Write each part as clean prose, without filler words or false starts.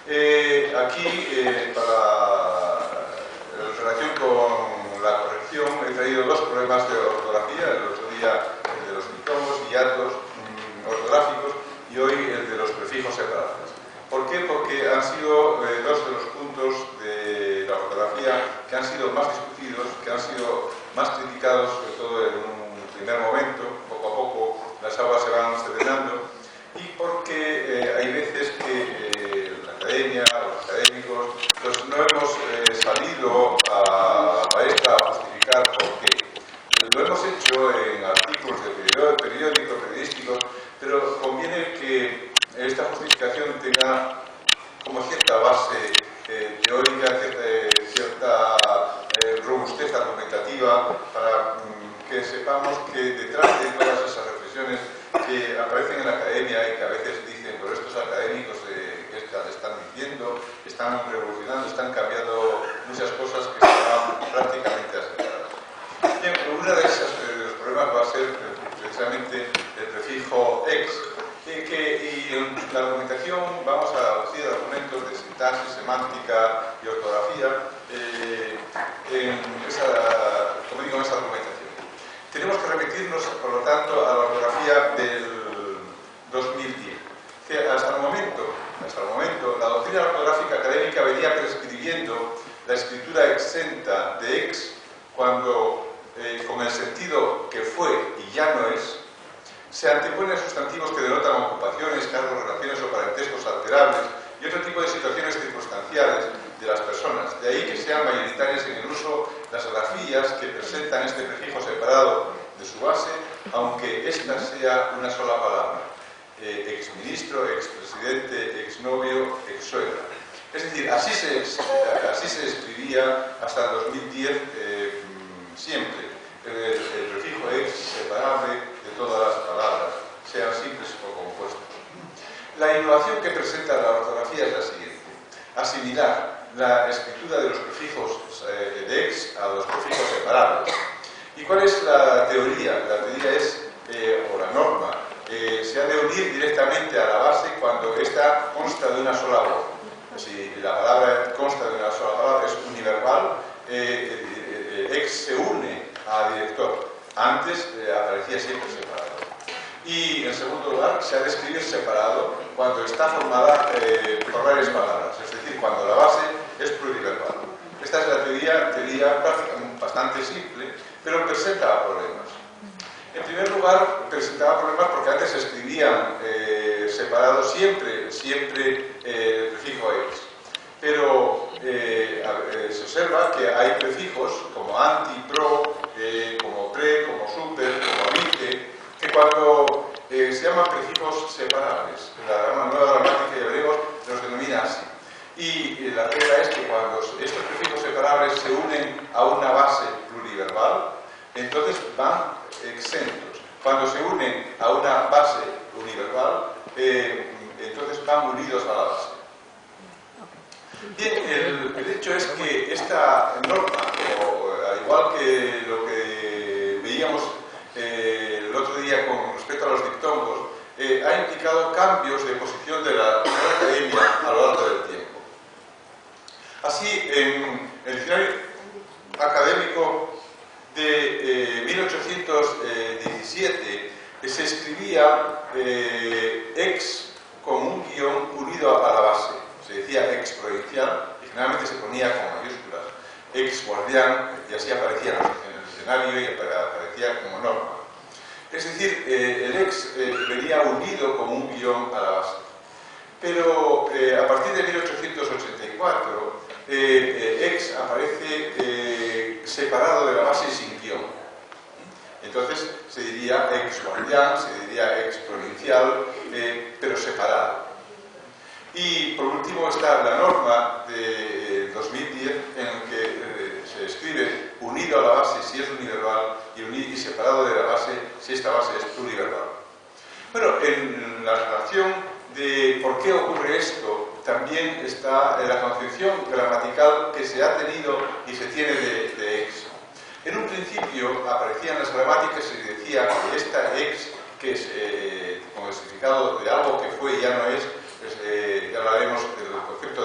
En relación con la corrección, he traído dos problemas de ortografía, el otro día el de los diptongos y hiatos ortográficos y hoy el de los prefijos separados. ¿Por qué? Porque han sido dos de los puntos de la ortografía que han sido más discutidos, que han sido más criticados, sobre todo en un primer momento. Poco a poco las aguas se van serenando, y porque hay veces que la academia, los académicos, pues no hemos salido a palestra a justificar por qué. Lo hemos hecho en artículos de periódicos, periodísticos, pero conviene que esta justificación tenga como cierta base teórica, cierta robustez argumentativa, para que sepamos que detrás de todas esas reflexiones que aparecen en la academia y que a veces dicen, pero estos académicos que están diciendo, están revolucionando, están cambiando muchas cosas que estaban prácticamente asentadas. Bien, uno de los problemas va a ser precisamente el prefijo ex, y en la argumentación vamos a decir argumentos de sintaxis, semántica y ortografía en esa argumentación. Tenemos que remitirnos, por lo tanto, a la ortografía del 2010. Que hasta el momento, la doctrina ortográfica académica venía prescribiendo la escritura exenta de ex cuando, con el sentido que fue y ya no es, se anteponen sustantivos que denotan ocupaciones, cargos, relaciones o parentescos alterables y otro tipo de situaciones circunstanciales de las personas. De ahí que sean mayoritarias en el uso las grafías que presentan este prefijo separado de su base, aunque ésta sea una sola palabra: exministro, expresidente, exnovio, exsuegra. Es decir, así se escribía hasta el 2010 siempre. El prefijo ex separable de todas las palabras, sean simples o compuestas. La innovación que presenta la ortografía es la siguiente: asimilar la escritura de los prefijos de ex a los prefijos separables. ¿Y cuál es la teoría? La teoría es, o la norma, se ha de unir directamente a la base cuando ésta consta de una sola voz. Si la palabra consta de una sola palabra, es univerbal, ex se une a director. Antes aparecía siempre separado. Y en segundo lugar, se ha de escribir separado cuando está formada por varias palabras, es decir, cuando la base es pluriverbal. Esta es la teoría prácticamente bastante simple, pero presenta problemas. En primer lugar, presentaba problemas porque antes se escribían separados siempre el prefijo ex. Pero se observa que hay prefijos como anti, pro, como pre, como super, como vice, que cuando se llaman prefijos separables, la nueva gramática, ya veremos, los denomina así. Y la regla es que cuando estos prefijos separables se unen a una base pluriverbal, entonces van exentos. Cuando se unen a una base univerbal, entonces van unidos a la base. Bien, el hecho es que esta norma, al igual que lo que veíamos el otro día con respecto a los diptongos, ha implicado cambios de posición de la academia a lo largo del tiempo. Así, en el diccionario académico de 1817 se escribía ex con un guión unido a la base. Se decía ex provincial y generalmente se ponía con mayúsculas, ex guardián, y así aparecía en el diccionario y aparecía como norma. Es decir, el ex venía unido con un guión a la base. Pero a partir de 1884, ex aparece separado de la base y sin guión. Entonces se diría ex guardián, se diría ex provincial, pero separado. Y por último está la norma de 2010 en la que se escribe unido a la base si es univerbal y separado de la base si esta base es pluriverbal. Bueno, en la relación de por qué ocurre esto también está la concepción gramatical que se ha tenido y se tiene de ex. En un principio aparecían las gramáticas y se decía que esta ex, que es como el significado de algo que fue y ya no es, pues, ya hablaremos del concepto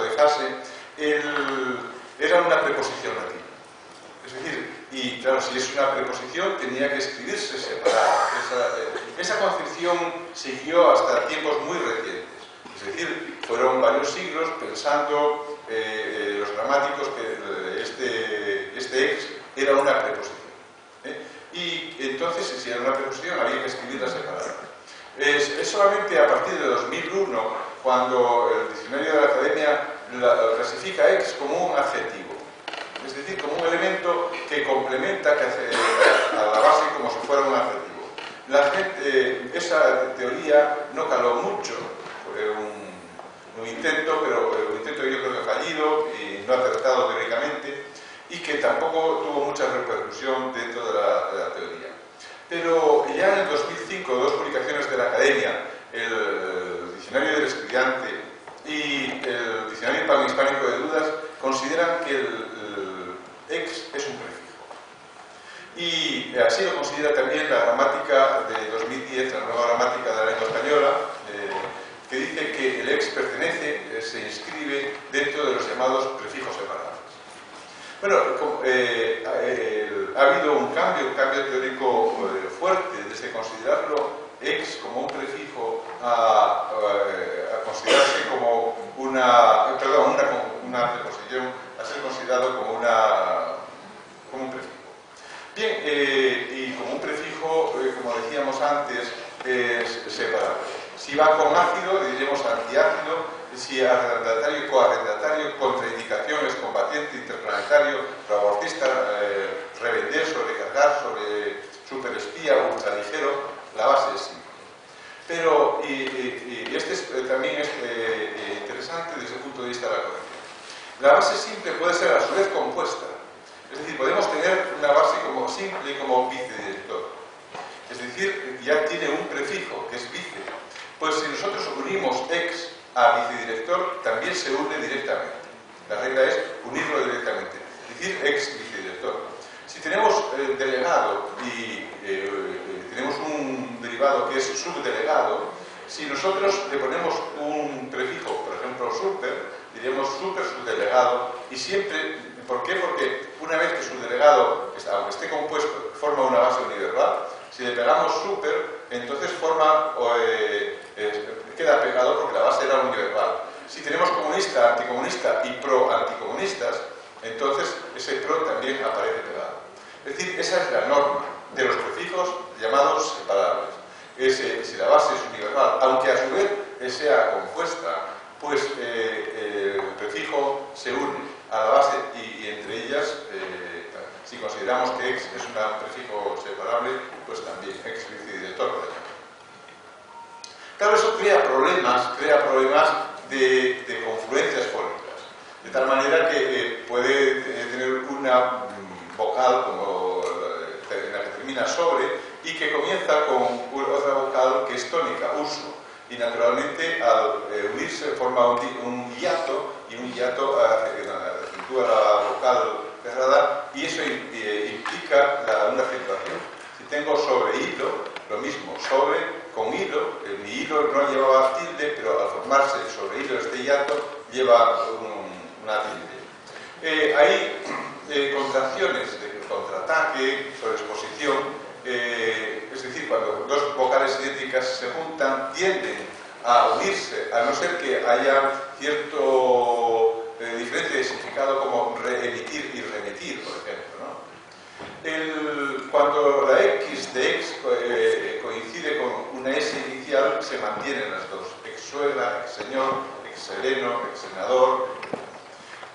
si es una preposición, tenía que escribirse separada. Esa concepción siguió hasta tiempos muy recientes. Es decir, fueron varios siglos pensando los gramáticos que este ex era una preposición. Y entonces, si era una preposición, había que escribirla separada. Es solamente a partir de 2001 cuando el diccionario de la Academia clasifica ex como un adjetivo. Es decir, como un elemento que complementa, que hace a la base como si fuera un adjetivo. Esa teoría no caló mucho, fue un intento, pero un intento yo creo que fallido y no acertado teóricamente, y que tampoco tuvo mucha repercusión dentro de la teoría. Pero ya en el 2005, dos publicaciones de la Academia, el Diccionario del Estudiante y el Diccionario Panhispánico de Dudas, consideran que el ex es un prefijo. Y así lo considera también la gramática de 2010, la nueva gramática de la lengua española, que dice que el ex pertenece, se inscribe dentro de los llamados prefijos separables. Bueno, ha habido un cambio teórico fuerte desde considerarlo ex como un prefijo a considerarse como una preposición, a ser considerado como un prefijo. Bien, y como un prefijo, como decíamos antes, es separable. Si va con ácido, diremos antiácido. Si arrendatario, coarrendatario, contraindicaciones, combatiente, interplanetario, proabortista, revender, sobrecargar, superespía, ultraligero, la base es simple. Pero, también es interesante desde el punto de vista de la corrección. La base simple puede ser a su vez compuesta. Es decir, podemos tener una base como simple y como vicedirector. Es decir, ya tiene un prefijo que es vice. Pues si nosotros unimos ex a vicedirector, también se une directamente. La regla es unirlo directamente, es decir, ex vicedirector. Si tenemos delegado y tenemos un derivado que es subdelegado, si nosotros le ponemos un prefijo, por ejemplo, super, diremos super subdelegado, y siempre, ¿por qué? Porque una vez que subdelegado, aunque esté compuesto, forma una base univerbal, si le pegamos super, entonces queda pegado porque la base era univerbal. Si tenemos comunista, anticomunista y pro-anticomunistas, entonces ese pro también aparece pegado. Es decir, esa es la norma de los prefijos llamados separables. Si la base es universal, aunque a su vez sea compuesta, pues el prefijo se une a la base y entre ellas, si consideramos que ex es un prefijo separable, pues también ex vicedirector, por ejemplo. Claro, eso crea problemas de confluencias fónicas, de tal manera que puede tener una vocal como en la que termina sobre y que comienza con otra vocal que es tónica, uso, y naturalmente al unirse forma un hiato, y un hiato acentúa la vocal cerrada, y eso implica una acentuación. Si tengo sobre hilo, lo mismo, sobre con hilo, mi hilo no llevaba tilde, pero al formarse sobre hilo este hiato lleva una tilde. Hay contracciones de contraataque, sobreexposición, es decir, cuando dos vocales idénticas se juntan, tienden a unirse, a no ser que haya cierto diferencia de significado como reemitir y remitir, por ejemplo, ¿no? Cuando la X de ex coincide con una S inicial, se mantienen las dos, ex suegra, ex señor, ex sereno, ex senador.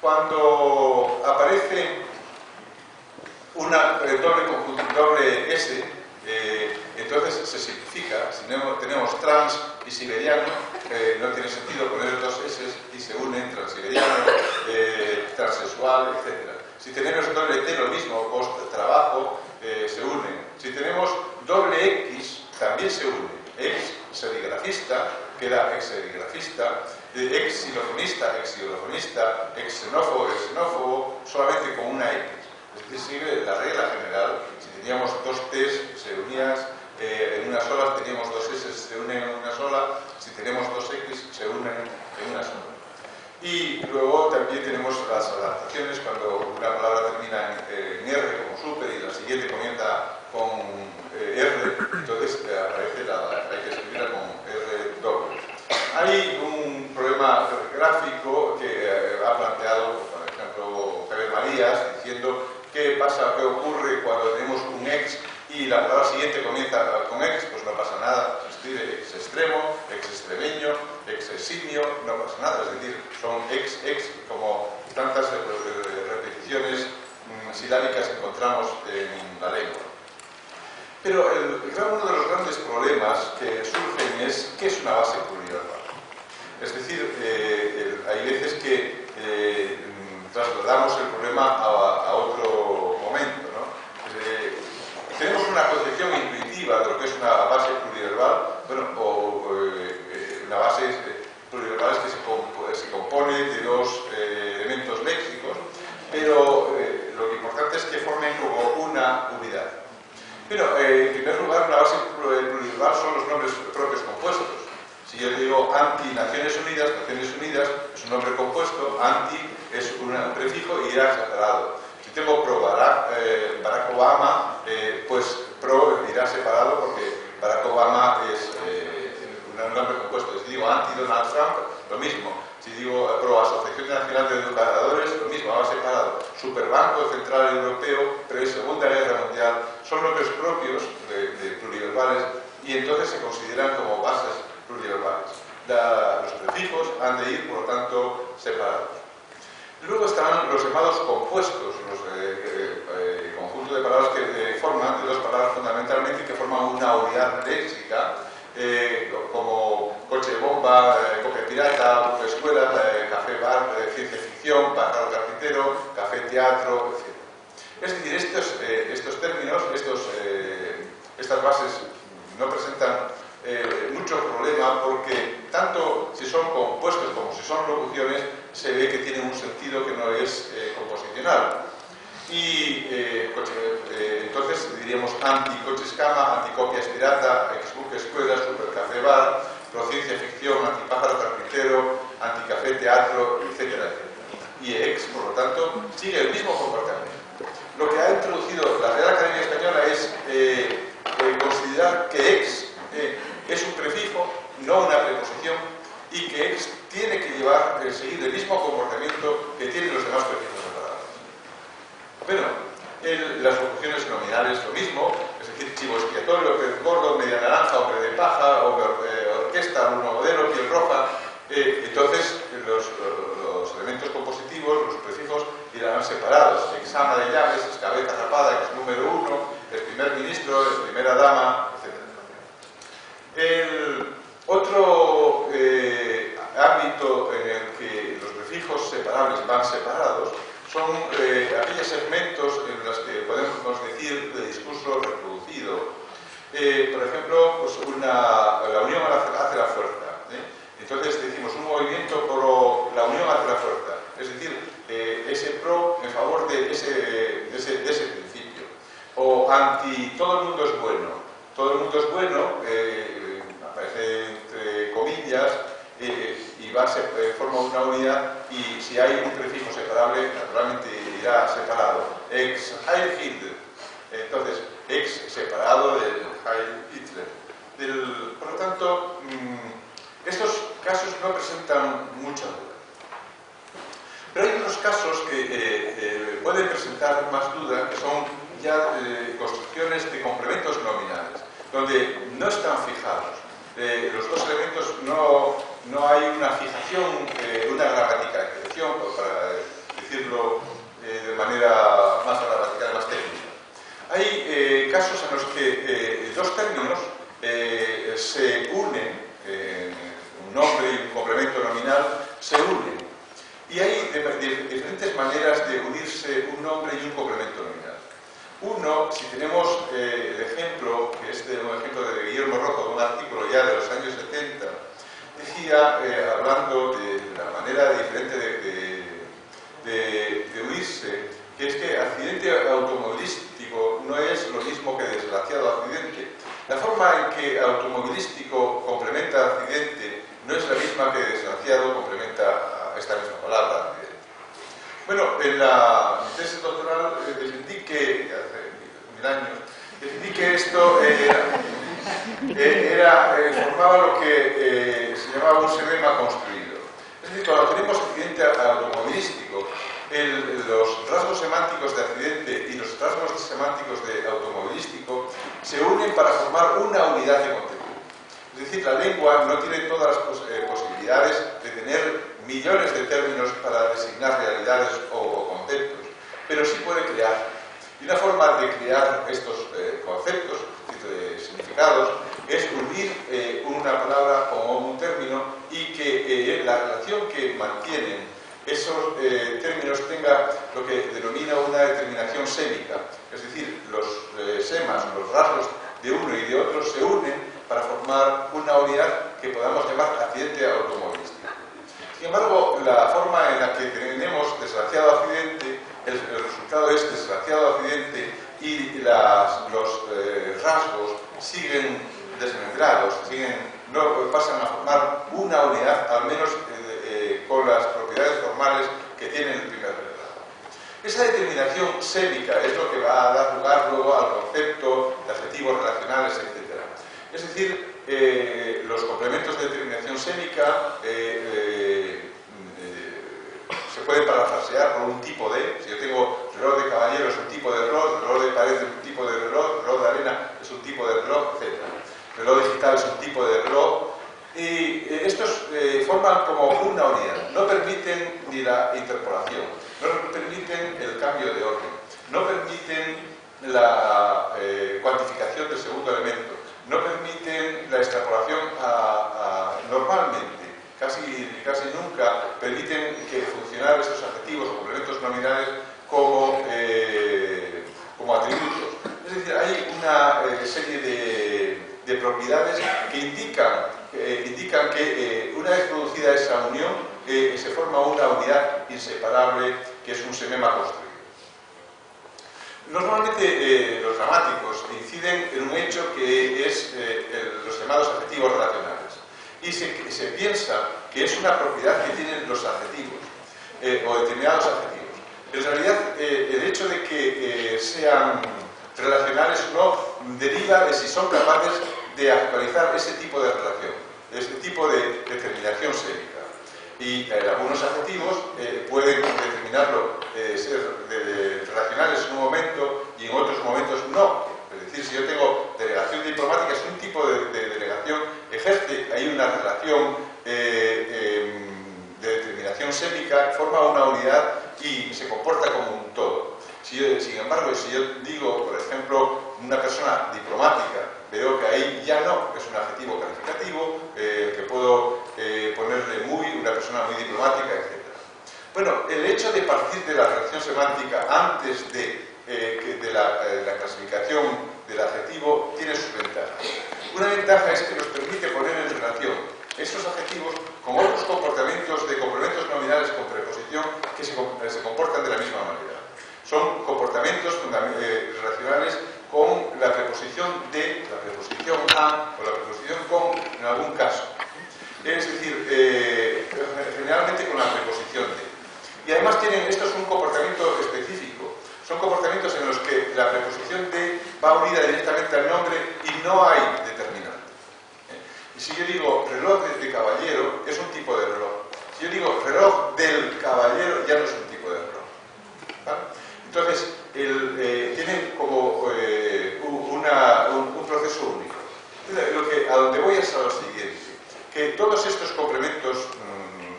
Cuando aparece una doble S, entonces se simplifica. Si no tenemos trans y siberiano, no tiene sentido poner dos S y se unen transiberiano, transexual, etc. Si tenemos doble T, lo mismo, post-trabajo, se unen. Si tenemos doble X, también se une. Ex serigrafista, queda ex serigrafista, ex xilofonista, ex xilofonista, ex xenófobo, ex xenófobo, solamente con una X. Es decir, sigue la regla general. Si teníamos dos T's, se unían en una sola, teníamos dos S, se unen en una sola. Si tenemos dos X, se unen en una sola. Y luego también tenemos las adaptaciones cuando una palabra termina en R como super y la siguiente comienza con R, entonces hay que escribirla con R doble. Hay un problema gráfico que ha planteado, por ejemplo, Javier Marías, diciendo qué ocurre cuando tenemos un ex y la palabra siguiente comienza con ex, pues no pasa nada, se escribe ex extremo, ex extremeño, ex eximio, no pasa nada, es decir, son ex, como tantas repeticiones silábicas encontramos en la lengua. Pero uno de los grandes problemas que surgen es ¿qué es una base pluriverbal? Es decir, hay veces que trasladamos el problema a otro momento, ¿no? Tenemos una concepción intuitiva de lo que es una base pluriverbal, bueno, una base pluriverbal que se compone de dos elementos léxicos, pero lo importante es que formen como una unidad. Pero, en primer lugar, una base pluriverbal son los nombres propios compuestos. Si yo digo anti-Naciones Unidas es un nombre compuesto, anti es un prefijo y irá separado. Si tengo pro Barack Obama, pues pro irá separado porque Barack Obama es un nombre compuesto. Si digo anti-Donald Trump, lo mismo. Si digo pro Asociación Nacional de Educadores, lo mismo, va separado. Superbanco Central Europeo, pre-Segunda Guerra Mundial, son nombres propios de pluriverbales y entonces se consideran como bases pluriverbales. Los prefijos han de ir, por lo tanto, separados. Luego están los llamados compuestos, los conjuntos de palabras que forman, de dos palabras fundamentalmente, que forman una unidad léxica, como coche bomba, copia pirata, buque escuela, café bar, ciencia ficción, pájaro carpintero, café teatro, etc. Es decir, estos términos, estas bases no presentan mucho problema porque tanto si son compuestos como si son locuciones se ve que tienen un sentido que no es composicional. Y entonces diríamos anti-coches cama, anticopias pirata, ex-buque escuela, supercafé bar, pro-ciencia ficción, antipájaro carpintero, anticafé teatro, etcétera, etcétera. Y ex, por lo tanto, sigue el mismo comportamiento. Lo que ha introducido la Real Academia Española es considerar que ex es un prefijo, no una preposición, y que ex tiene que seguir el mismo comportamiento que tienen los demás prefijos separados. Bueno, las locuciones nominales lo mismo, es decir, chivo expiatorio, pez gordo, media naranja, hombre de paja, orquesta, alumno modelo, piel roja. Entonces, los elementos compositivos, los prefijos, irán separados. Ex ama de llaves, ex cabeza rapada, ex número uno, ex primer ministro, ex primera dama, etc. El otro ámbito en el que los prefijos separables van separados son aquellos segmentos en los que podemos decir de discurso reproducido. Por ejemplo, pues la unión hace la fuerza. Entonces decimos un movimiento pro la unión hace la fuerza. Es decir, ese pro en favor de ese principio. O anti todo el mundo es bueno. Todo el mundo es bueno, aparece entre comillas, y forma una unidad, y si hay un prefijo separable, naturalmente irá separado. Ex Heil Hitler. Entonces, ex separado del Heil Hitler. Por lo tanto, estos casos no presentan mucha duda. Pero hay otros casos que pueden presentar más duda, que son ya construcciones de complementos nominales, donde no están fijados. Los dos elementos no hay una fijación, una gramática-excepción, para decirlo de manera más gramatical, más técnica. Hay casos en los que dos términos se unen, un nombre y un complemento nominal se unen. Y hay diferentes maneras de unirse un nombre y un complemento nominal. Uno, si tenemos el ejemplo, que es un ejemplo de Guillermo Rojo, de un artículo ya de los años 70, decía, hablando de la manera diferente de unirse, que es que accidente automovilístico no es lo mismo que desgraciado accidente. La forma en que automovilístico complementa accidente no es la misma que desgraciado complementa esta misma. Bueno, en mi tesis doctoral defendí que, hace 1000 años, defendí que esto formaba lo que se llamaba un semema construido. Es decir, cuando tenemos accidente automovilístico, los rasgos semánticos de accidente y los rasgos semánticos de automovilístico se unen para formar una unidad de concepto. Es decir, la lengua no tiene todas las posibilidades de tener millones de términos para designar realidades o conceptos, pero sí puede crear. Y una forma de crear estos conceptos, significados, es unir una palabra con un término y que la relación que mantienen esos términos tenga lo que denomina una determinación sémica. Es decir, los semas, los rasgos de uno y de otro se unen para formar una unidad que podamos llamar accidente automovilístico. Sin embargo, la forma en la que tenemos desgraciado accidente, el resultado es desgraciado accidente y los rasgos siguen desmembrados, no pasan a formar una unidad, al menos con las propiedades formales que tienen el primer grado. Esa determinación sémica es lo que va a dar lugar luego al concepto de adjetivos relacionales, etc. Es decir, los complementos de determinación sémica se pueden parafrasear por un tipo de. Si yo tengo reloj de caballero es un tipo de reloj de pared es un tipo de reloj de arena es un tipo de reloj, etc. Reloj digital es un tipo de reloj. Y estos forman como una unidad. No permiten ni la interpolación, no permiten el cambio de orden, no permiten la cuantificación del segundo elemento, no permiten la extrapolación normalmente, casi nunca permiten que funcionar estos adjetivos o complementos nominales como atributos. Es decir, hay una serie de propiedades que indican que una vez producida esa unión se forma una unidad inseparable que es un semema construido. Normalmente los gramáticos inciden en un hecho que es los llamados adjetivos relacionales y se piensa que es una propiedad que tienen los adjetivos o determinados adjetivos. En realidad el hecho de que sean relacionales no deriva de si son capaces de actualizar ese tipo de relación, ese tipo de determinación sémica. Y algunos adjetivos pueden determinarlo, ser relacionales en un momento y en otros momentos no. Es decir, si yo tengo delegación diplomática, es un tipo de delegación, ejerce ahí una relación de determinación sémica, forma una unidad y se comporta como un todo. Sin embargo, si yo digo, por ejemplo, una persona diplomática, veo que ahí ya no es un adjetivo calificativo, que puedo ponerle una persona muy diplomática, etc. Bueno, el hecho de partir de la relación semántica antes de la clasificación del adjetivo tiene sus ventajas. Una ventaja es que nos permite poner en relación estos adjetivos con otros comportamientos de complementos nominales con preposición que se comportan de la misma manera. Son comportamientos relacionales con la preposición de, la preposición a o la preposición con en algún caso. Es decir, generalmente con la preposición de. Y además esto es un comportamiento específico. Son comportamientos en los que la preposición de va unida directamente al nombre y no hay determinante. Y si yo digo reloj de caballero, es un tipo de reloj. Si yo digo reloj del caballero, ya no es un tipo de reloj. ¿Vale? Entonces, tienen como un proceso único. A donde voy es a lo siguiente, que todos estos complementos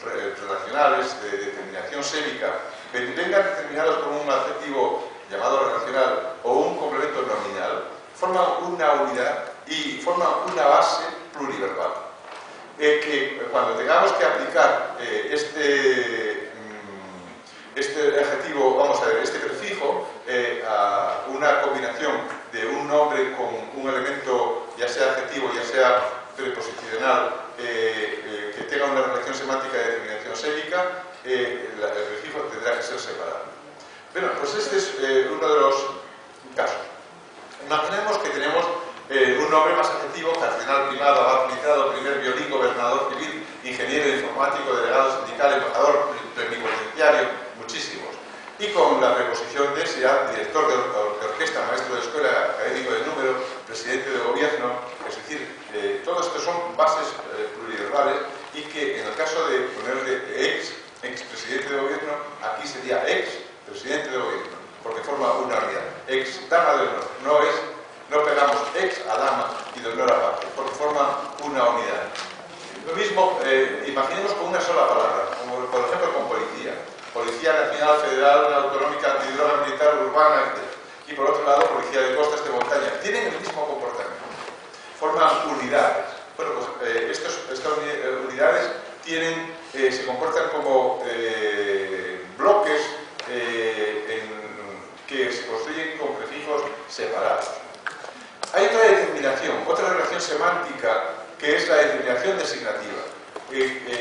relacionales de determinación sémica vengan determinados por un adjetivo llamado relacional o un complemento nominal, forman una unidad y forman una base pluriverbal. Que cuando tengamos que aplicar este adjetivo, vamos a ver, este prefijo a una combinación de un nombre con un elemento, ya sea adjetivo, ya sea preposicional, que tenga una relación semántica de determinación sémica, el prefijo tendrá que ser separado. Bueno, pues este es uno de los casos. Imaginemos que tenemos un nombre más adjetivo, cardenal primado, abad militado, primer violín, gobernador civil, ingeniero informático, delegado sindical, embajador plenipotenciario, muchísimos. y con la preposición de sea director de orquesta, maestro de escuela, académico de número, presidente de gobierno. Es decir, todo esto son bases pluriverbales y que en el caso de ponerle ex-presidente de gobierno, aquí sería ex-presidente de gobierno, porque forma una unidad. Ex-dama de honor, no pegamos ex a dama y de honor aparte, porque forman una unidad. Lo mismo, imaginemos con una sola palabra, como por ejemplo con policía. Policía Nacional, Federal, Autonómica, Antidroga, Militar, Urbana, etc. Y por otro lado, Policía de Costas, de Montaña. Tienen el mismo comportamiento. Forman unidades. Bueno, pues estas unidades se comportan como bloques que se construyen con prefijos separados. Hay otra determinación, otra relación semántica, que es la determinación designativa.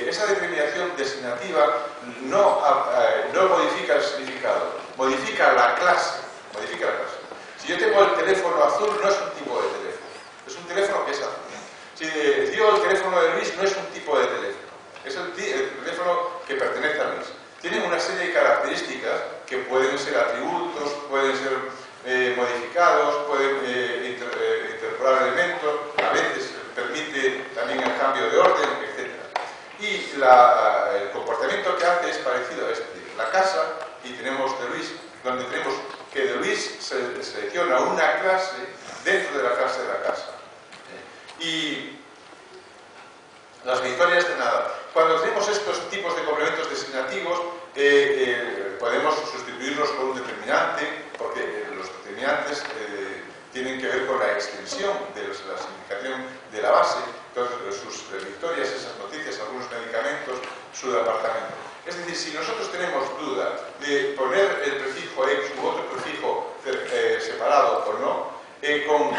Esa determinación designativa no modifica el significado, modifica la clase. Si yo tengo el teléfono azul, no es un tipo de teléfono, es un teléfono que es azul. Si digo el teléfono de Luis, no es un tipo de teléfono, es el teléfono que pertenece a Luis. Tienen una serie de características que pueden ser atributos, pueden ser modificados, pueden incorporar elementos, a veces permite también el cambio de orden, etc. Y el comportamiento que hace es parecido a este. La casa, y tenemos de Luis, donde tenemos que de Luis se selecciona una clase dentro de la clase de la casa. Y las victorias de nada. Cuando tenemos estos tipos de complementos designativos, podemos sustituirlos por un determinante, porque los determinantes tienen que ver con la extensión de la significación de la base, entonces sus victorias, esas noticias, algunos medicamentos, su departamento. Es decir, si nosotros tenemos duda de poner el prefijo ex u otro prefijo separado o no, con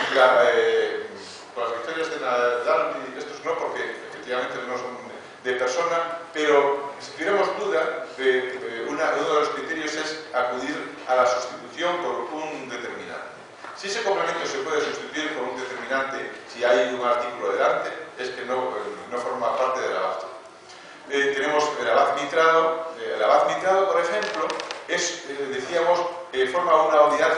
las victorias de Nadal, estos no, porque efectivamente no son de persona, pero si tuviéramos duda, uno de los criterios es acudir a la sustitución por un determinante. Si ese complemento se puede sustituir por un determinante, si hay un artículo delante, es que no forma parte de la base. Tenemos el abad mitrado. El abad mitrado, por ejemplo, decíamos, forma una unidad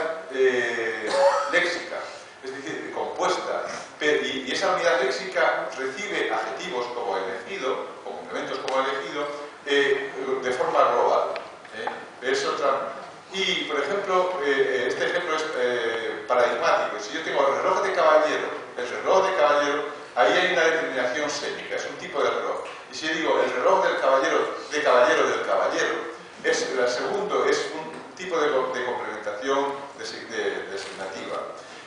léxica, es decir, compuesta, y esa unidad léxica recibe adjetivos como elegido, o complementos como elegido, de forma global. Es otra. Y, por ejemplo, este ejemplo es paradigmático. Si yo tengo el reloj de caballero, ahí hay una determinación sémica, es un tipo de reloj. Y si yo digo el reloj del caballero, el segundo es un tipo de complementación designativa.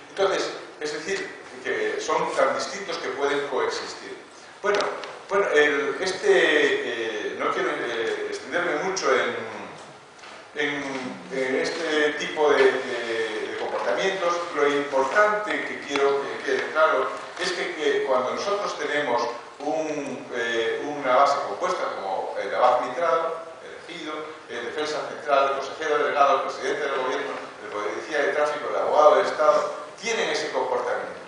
Entonces, es decir, que son tan distintos que pueden coexistir. Bueno, no quiero extenderme mucho en este tipo de comportamientos. Lo importante que quiero que quede claro es que cuando nosotros tenemos una base compuesta como el abad mitrado, elegido, el defensa central, el consejero delegado, el presidente del gobierno, el policía de tráfico, el abogado del Estado, tienen ese comportamiento.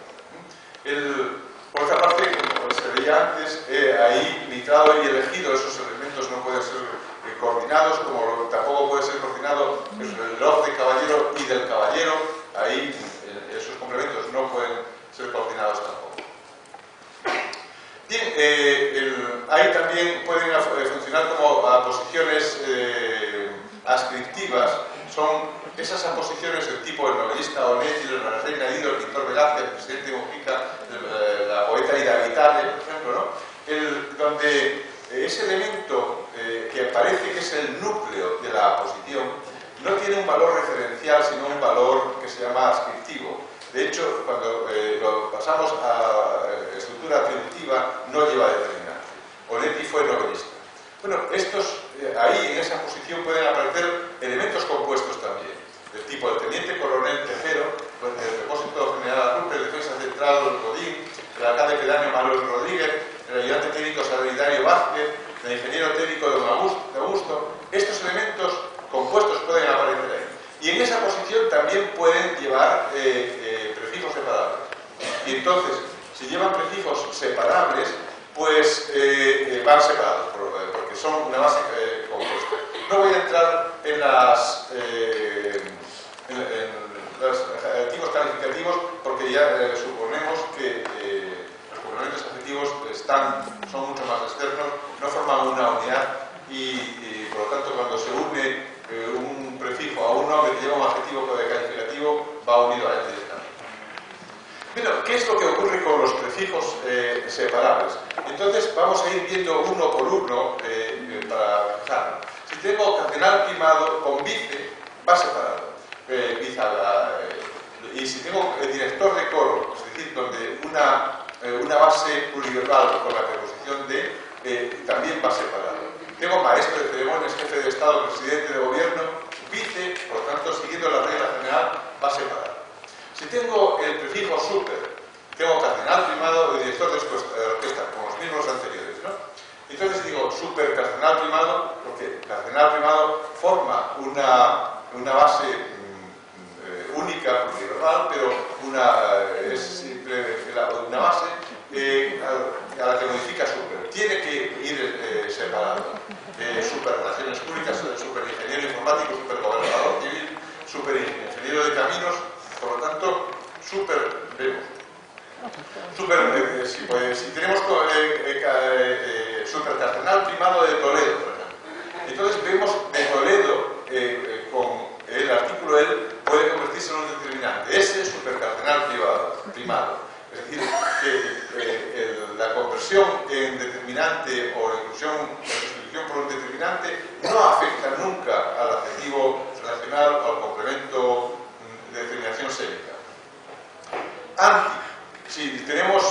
Por otra parte, como se veía antes, ahí mitrado y elegido, esos elementos no pueden ser coordinados, como tampoco puede ser coordinado el reloj de caballero y del caballero. Ahí esos complementos no pueden ser coordinados tampoco. Bien, ahí también pueden funcionar como aposiciones ascriptivas. Son esas aposiciones del tipo el novelista Onetti, la reina Dido, el pintor Velázquez, el presidente Mujica, la poeta Ida Vitale, por ejemplo, ¿no? Donde ese elemento que parece que es el núcleo de la aposición no tiene un valor referencial, sino un valor que se llama ascriptivo. De hecho, cuando lo pasamos a estructura atributiva, no lleva determinante. Onetti fue novelista. Bueno, ahí en esa posición pueden aparecer elementos compuestos también, del tipo el teniente coronel Tejero, el depósito general Arrupe, el defensa central Rodín, el alcalde pedáneo Manuel Rodríguez, el ayudante técnico Solidario Vázquez, el ingeniero técnico de Augusto. Estos elementos compuestos pueden aparecer ahí. Y en esa posición también pueden llevar prefijos separables. Y entonces, si llevan prefijos separables, pues van separados, porque son una base compuesta. No voy a entrar en los adjetivos calificativos, porque ya suponemos que los complementos adjetivos son mucho más externos, no forman una unidad y por lo tanto cuando se une un prefijo a uno que lleva un adjetivo calificativo va unido a él directamente. Bueno, ¿qué es lo que ocurre con los prefijos separables? Entonces vamos a ir viendo uno por uno para fijarlo. Si tengo cardenal primado con vice, va separado. Y si tengo el director de coro, es decir, donde una base pluriverbal con la preposición de, también va separado. Tengo maestro de ceremonias, jefe de Estado, presidente de gobierno, vice, por lo tanto, siguiendo la regla general, va separado. Si tengo el prefijo super, tengo cardenal primado y director de orquesta, como los mismos anteriores, ¿no? Entonces digo super cardenal primado, porque cardenal primado forma una base única, pluriverbal, pero es siempre una base a la que modifica super. Tiene que ir separado. Super relaciones públicas, super ingeniero informático, super gobernador civil, super ingeniero de caminos, por lo tanto, vemos. Si tenemos super cardenal primado de Toledo, por ejemplo. Entonces vemos de Toledo con el artículo él puede convertirse en un determinante. Ese es super cardenal primado. Es decir, que la conversión en determinante o la inclusión en sustitución por un determinante no afecta nunca al adjetivo relacional o al complemento de determinación sémica. Anti. Si tenemos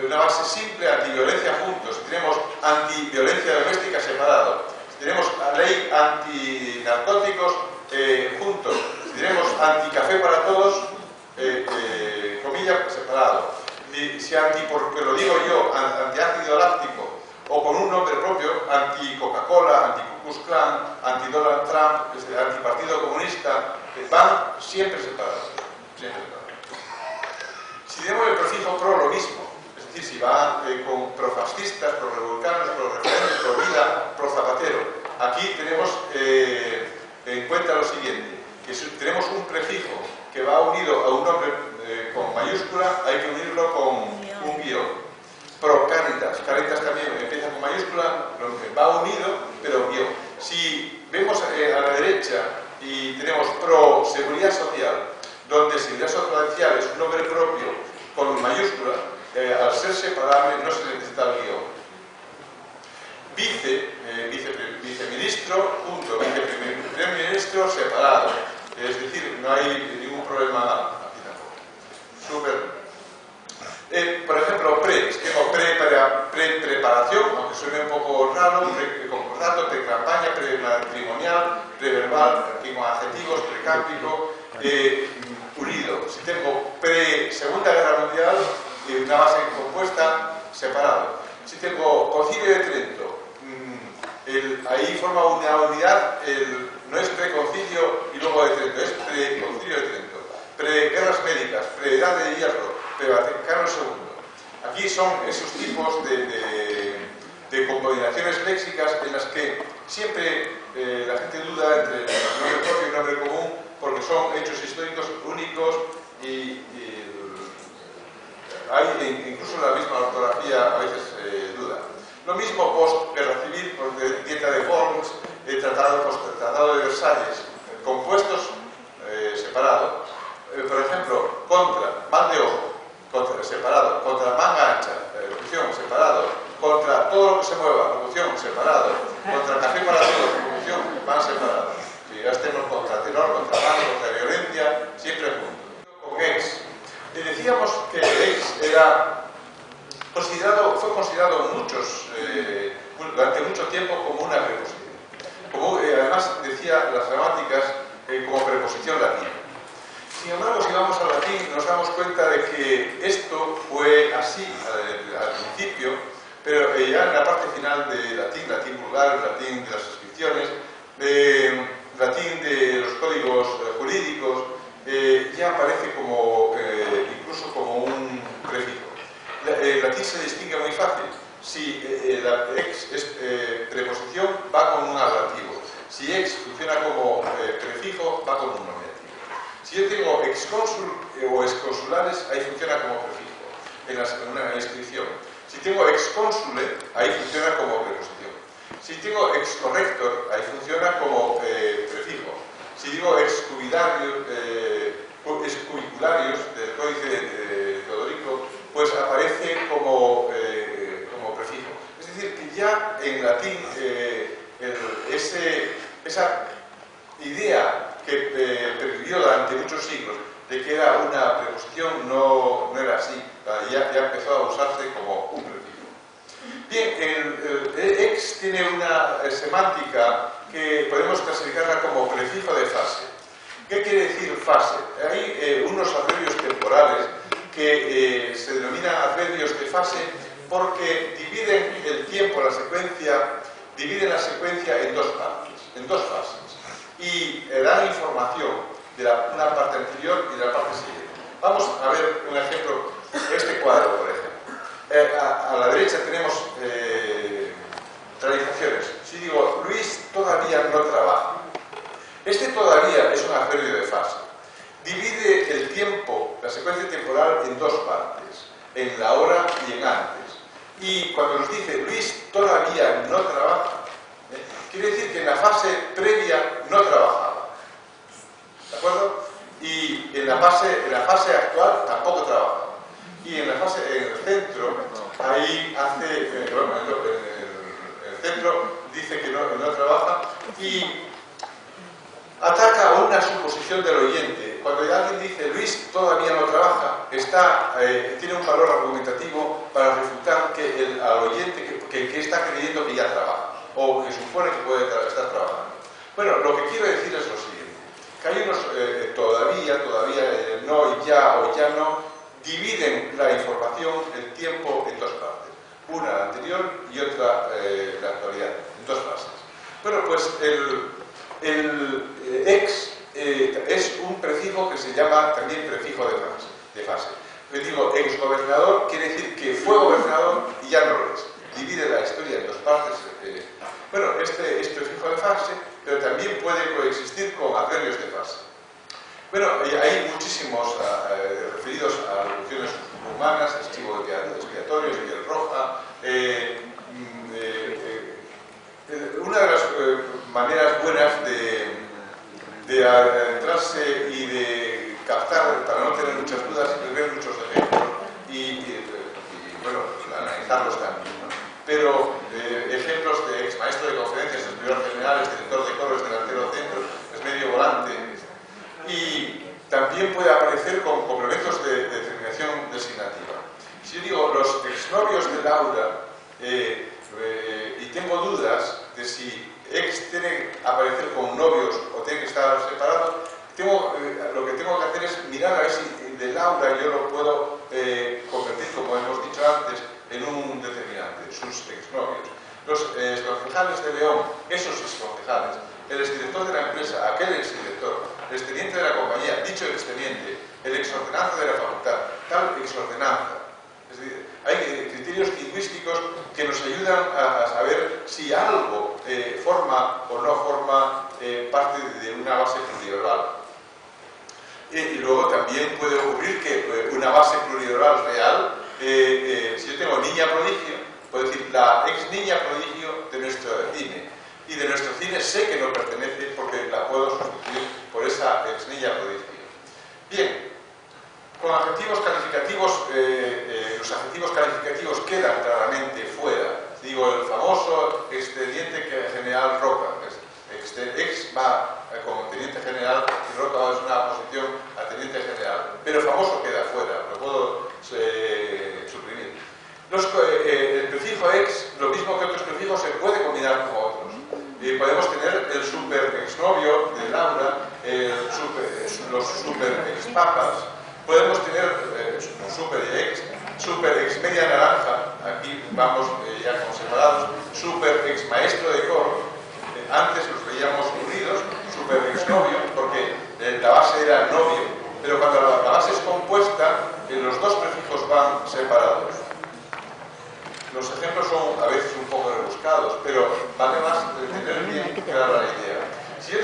una base simple, antiviolencia juntos, si tenemos antiviolencia doméstica separado, si tenemos ley antinarcóticos juntos, si tenemos anticafé para todos, comilla, separado. Si porque lo digo yo, antiácido láctico, o con un nombre propio, anti-Coca-Cola, anti-Ku Klux Klan, anti-Donald Trump, antipartido comunista, van siempre separados. Siempre separados. Si tenemos el prefijo pro, lo mismo. Es decir, si va con profascistas, pro-republicanos, pro-referentes, pro-vida, pro-zapatero. Aquí tenemos en cuenta lo siguiente, que si tenemos un prefijo que va unido a un nombre con mayúscula, hay que unirlo con un guión. Pro-Caritas, Caritas también empieza con mayúscula, va unido, pero guión. Si vemos a la derecha y tenemos pro-seguridad social, donde seguridad social es un nombre propio con mayúscula, al ser separable no se necesita el guión. Viceministro, punto, viceprimer ministro separado. Es decir, no hay ningún problema aquí tampoco. Por ejemplo, tengo pre-preparación, aunque suene un poco raro, pre-concordato, pre-campaña, pre-matrimonial, pre-verbal, aquí con adjetivos, precámpico, unido. Si tengo pre-Segunda Guerra Mundial, una base compuesta, separado. Si tengo Concilio de Trento, ahí forma una unidad, no es pre-concilio y luego de Trento, es pre-concilio de Trento. Pre-guerras médicas, pre-edad de hierro, pre-Vaticano II. Aquí son esos tipos de combinaciones léxicas en las que siempre la gente duda entre el nombre propio y el nombre común, porque son hechos históricos únicos y hay incluso en la misma ortografía a veces duda. Lo mismo post-guerra civil, dieta de Worms, tratado de Versalles, compuestos separados. Por ejemplo, contra, mal de ojo, separado, contra manga ancha, locución, separado, contra todo lo que se mueva, locución, separado, contra café para todos, locución, van separados. Si ya estemos contra tenor, contra mano, contra violencia, siempre juntos. Con ex. Y decíamos que ex fue considerado durante mucho tiempo como una preposición. Además, decía las gramáticas como preposición latina. Sin embargo, si vamos al latín, nos damos cuenta de que esto fue así al principio, pero ya en la parte final de latín vulgar, latín de las inscripciones, latín de los códigos jurídicos, ya aparece incluso como un prefijo. El latín se distingue muy fácil. Si la ex es preposición, va con un ablativo. Si ex funciona como prefijo, va con un nominativo. Si yo tengo excónsul o exconsulares, ahí funciona como prefijo, en una inscripción. Si tengo excónsule, ahí funciona como preposición. Si tengo excorrector, ahí funciona como prefijo. Si digo excubicularios del códice de Teodorico, pues aparece como prefijo. Es decir, que ya en latín esa idea que pervivió durante muchos siglos de que era una preposición no era así, ya empezó a usarse como un prefijo. Bien, el ex tiene una semántica que podemos clasificarla como prefijo de fase. ¿Qué quiere decir fase? Hay unos adverbios temporales que se denominan adverbios de fase porque dividen el tiempo, dividen la secuencia en dos partes, en dos fases, y dan información de una parte anterior y de la parte siguiente. Vamos a ver un ejemplo, este cuadro, por ejemplo. A la derecha tenemos realizaciones. Si digo, Luis todavía no trabaja. Este todavía es un adverbio de fase. Divide el tiempo, la secuencia temporal, en dos partes, en la hora y en antes. Y cuando nos dice Luis todavía no trabaja, quiere decir que en la fase previa no trabajaba. ¿De acuerdo? Y en la fase actual tampoco trabaja. Y en el centro, ahí hace, en el centro dice que no trabaja y ataca a una suposición del oyente. Cuando alguien dice Luis todavía no trabaja, tiene un valor argumentativo para refutar al oyente que está creyendo que ya trabaja o que supone que puede estar trabajando. Bueno, lo que quiero decir es lo siguiente, que hay unos todavía, no, ya o ya no, dividen la información, el tiempo en dos partes, una la anterior y otra la actualidad, en dos fases. Bueno, pues el ex es un prefijo que se llama también prefijo de fase. Le digo, exgobernador quiere decir que fue gobernador y ya no lo es. Divide la historia en dos partes. Bueno, este es prefijo de fase, pero también puede coexistir con adverbios de fase. Bueno, hay muchísimos referidos a revoluciones humanas, archivo expiatorio, Miguel Roja. Una de las maneras buenas de adentrarse y de captar, para no tener muchas dudas, y ver muchos ejemplos y bueno, analizarlos también, ¿no? Pero ejemplos de ex maestro de conferencias, primer general, director de coro, delantero centro, medio volante, y también puede aparecer con complementos de determinación designativa. Si yo digo los exnovios de Laura, y tengo dudas de si ex tiene que aparecer con novios o tiene que estar separado, lo que tengo que hacer es mirar a ver si de Laura yo lo puedo convertir, como hemos dicho antes, en un determinante, sus exnovios. Los exconcejales de León, esos exconcejales, el exdirector de la empresa, aquel exdirector, el exteniente de la compañía, dicho exteniente, el exordenanza de la facultad, tal exordenanza. Es decir, hay criterios lingüísticos que nos ayudan a saber si algo forma o no forma parte de una base pluriverbal. Y luego también puede ocurrir que una base pluriverbal real, si yo tengo niña prodigio, puedo decir la ex niña prodigio de nuestro cine. Y de nuestro cine sé que no pertenece porque la puedo sustituir por esa ex niña prodigio. Bien, con adjetivos calificativos, los adjetivos calificativos quedan claramente fuera. Digo, el famoso exteniente general Roca. Ex va como teniente general y Roca es una posición a teniente general. Pero el famoso queda fuera, lo puedo suprimir. El prefijo ex, lo mismo que otros prefijos, se puede combinar con otros. Podemos tener el super exnovio de Laura, los super expapas. Podemos tener super ex media naranja, aquí vamos ya como separados, super ex maestro de coro, antes los veíamos unidos, super ex novio, porque la base era novio, pero cuando la base es compuesta, los dos prefijos van separados. Los ejemplos son a veces un poco rebuscados, pero vale más tener bien clara la idea. Si yo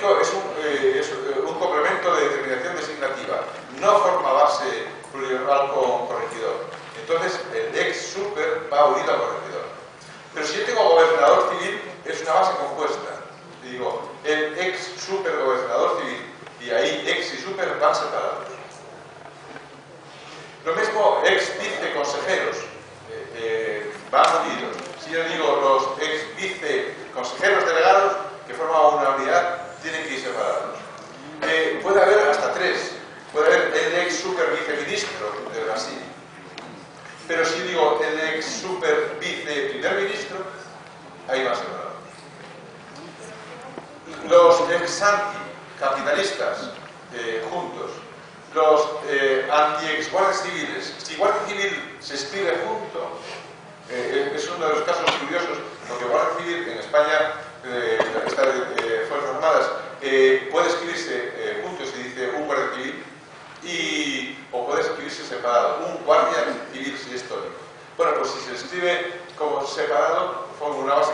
genérico es un complemento de determinación designativa, no forma base pluriverbal con corregidor. Entonces, el ex super va unido al corregidor. Pero si yo tengo gobernador civil, es una base compuesta. Y digo, el ex super gobernador civil, y ahí ex y super van separados. Lo mismo ex vice consejeros, van unidos. Si yo digo los ex vice consejeros delegados, que forman una unidad, tienen que ir separados. Puede haber hasta 3. Puede haber el ex super viceministro de Brasil. Pero si digo el ex super vice primer ministro, ahí van separados. Los ex anti-capitalistas juntos. Los anti-ex guardias civiles. Si guardia civil se escribe junto, es uno de los casos curiosos, porque guardia civil en España, estas Fuerzas Armadas, puede escribirse junto, se dice un guardia civil, o puede escribirse separado, un guardia civil si es tónico. Bueno, pues si se escribe como separado, forma una base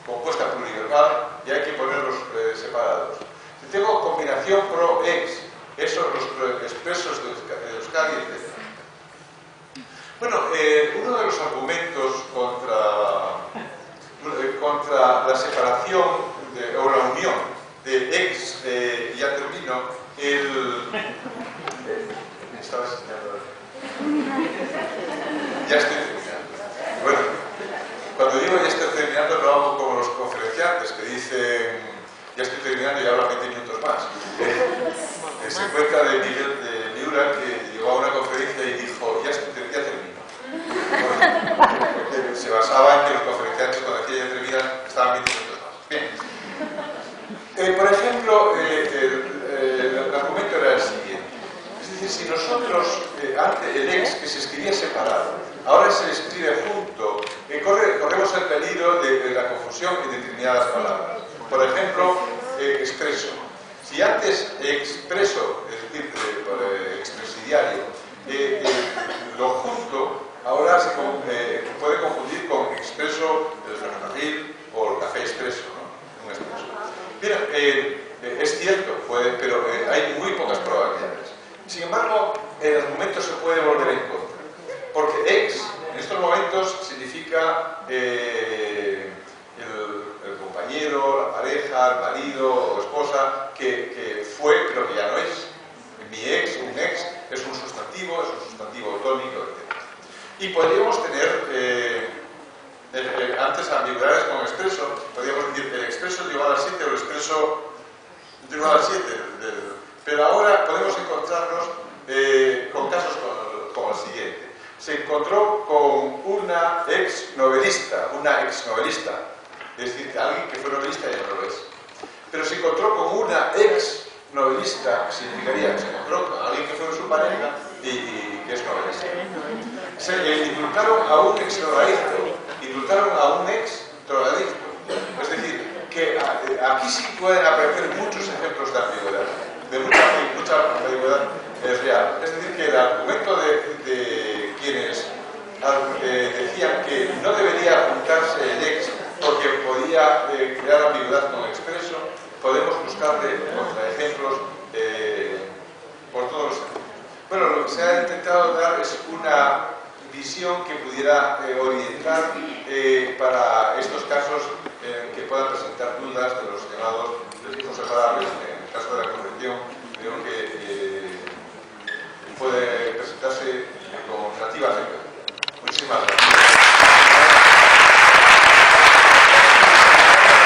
compuesta pluriverbal y hay que ponerlos separados. Si tengo combinación pro-ex, esos los expresos de Euskadi, etc. Bueno, uno de los argumentos contra la separación o la unión de ex, ya termino, me estaba enseñando. Ya estoy terminando. Bueno, cuando digo ya estoy terminando, lo hago como los conferenciantes que dicen ya estoy terminando y hablo 20 minutos más. Se cuenta de Miguel de Miura, que llegó a una conferencia y dijo ya termino. Bueno, se basaba en que los conferenciantes cuando decían ya terminan estaban 20 minutos más. Bien. Por ejemplo, el argumento era el siguiente. Es decir, si nosotros, antes el ex que se escribía separado, ahora se escribe junto, corremos el peligro de la confusión en determinadas palabras. Por ejemplo, expreso. Si antes expreso, es decir, expresidiario, lo junto, ahora se puede confundir con expreso del ferrocarril o el café expreso, ¿no? Un expreso. Bien, es cierto, pero hay muy pocas probabilidades. Sin embargo, el argumento se puede volver en contra. Porque ex, en estos momentos, significa el compañero, la pareja, el marido o esposa que fue, pero que ya no es. Mi ex, un ex, es un sustantivo tónico, etc. Y podríamos tener antes ambigüedades con expreso. Podríamos decir el expreso es igual al 7 o el expreso es igual al 7. Pero ahora podemos encontrarnos con casos como el siguiente. Se encontró con una ex novelista, es decir, alguien que fue novelista ya no lo es. Pero se encontró con una ex novelista, que significaría que se encontró con alguien que fue su pareja y que es novelista. Se indultaron a un ex drogadicto, es decir, que aquí sí pueden aparecer muchos ejemplos de ambigüedad, de mucha ambigüedad es real. Es decir, que el argumento de quienes decían que no debería juntarse el ex porque podía crear ambigüedad con expreso, podemos buscarle contraejemplos por todos los ejemplos. Bueno, lo que se ha intentado dar es una visión que pudiera orientar para estos casos que puedan presentar dudas de los llamados prefijos separables. En el caso de la corrección, creo que puede presentarse con relativa frecuencia. Muchísimas gracias.